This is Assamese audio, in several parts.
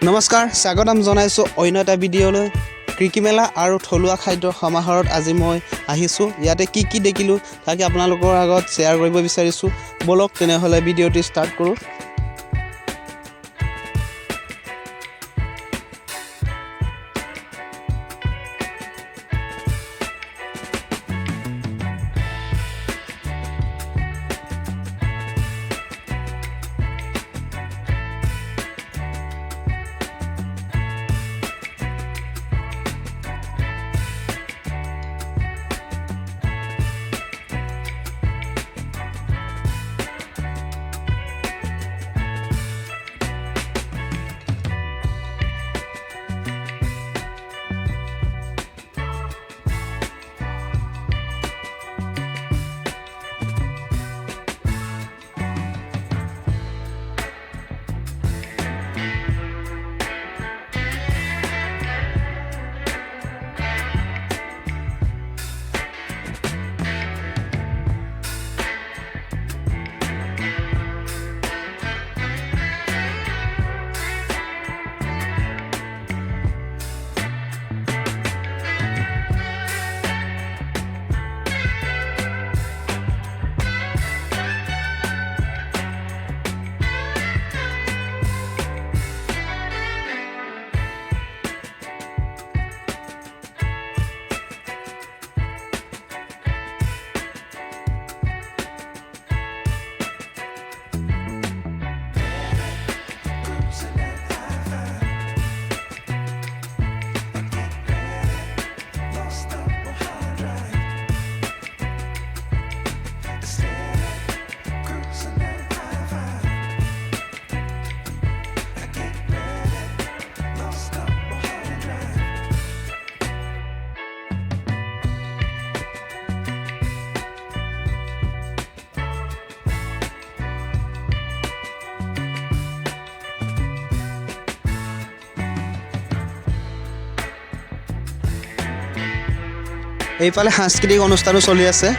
নমস্কাৰ স্বাগতম জনাইছোঁ অন্য এটা ভিডিঅ'লৈ কৃষি মেলা আৰু থলুৱা খাদ্যৰ সমাহাৰত আজি মই আহিছোঁ ইয়াতে কি দেখিলোঁ তাকে আপোনালোকৰ আগত শ্বেয়াৰ কৰিব বিচাৰিছোঁ বলক তেনেহ'লে ভিডিঅ'টি ষ্টাৰ্ট কৰোঁ এইফালে সাংস্কৃতিক অনুষ্ঠানো চলি আছে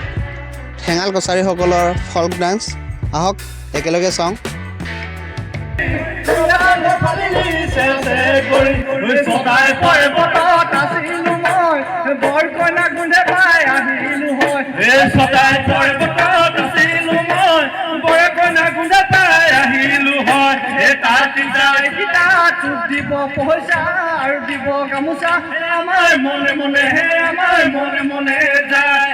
ঠেঙাল কছাৰীসকলৰ ফল্ক ডান্স আহক একেলগে চাওঁ দিব পইচা আৰু দিব গামোচা আমাৰ মনে মনে যায়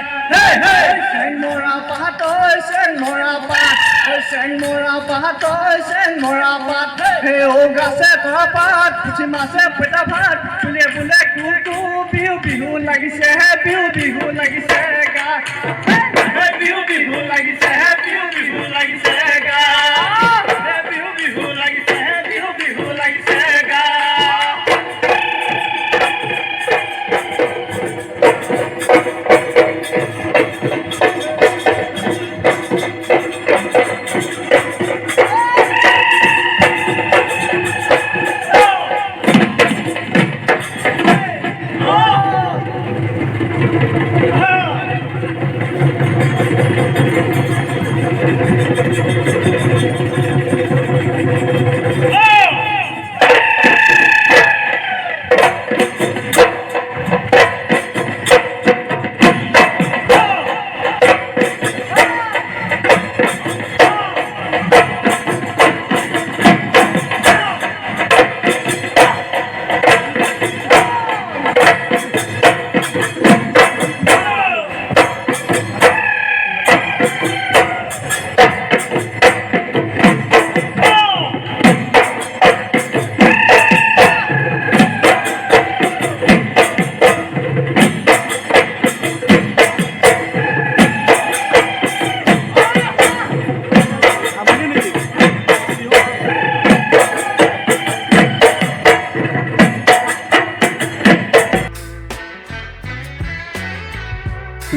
চেং মৰা পাত চেং মৰা পাত সেই ঔ গাছে তৰা পাত পুঠি মাছে পইতা ভাত চুলে বোলে কুকু বিহু লাগিছে বিহু লাগিছে গা বিহু লাগিছে বিহু লাগিছে গা বিহু লাগিছে বিহু লাগিছে গা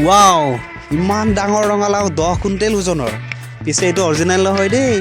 ৱাও ইমান ডাঙৰ ৰঙালাও 10 কুইণ্টেল ওজনৰ পিছে এইটো অৰিজিনেল নহয় দেই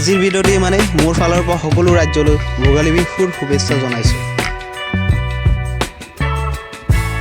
আজিৰ ভিডিঅ'টি মানে মোৰ ফালৰ পৰা সকলো ৰাজ্যলৈ ভোগালী বিহুৰ শুভেচ্ছা জনাইছোঁ।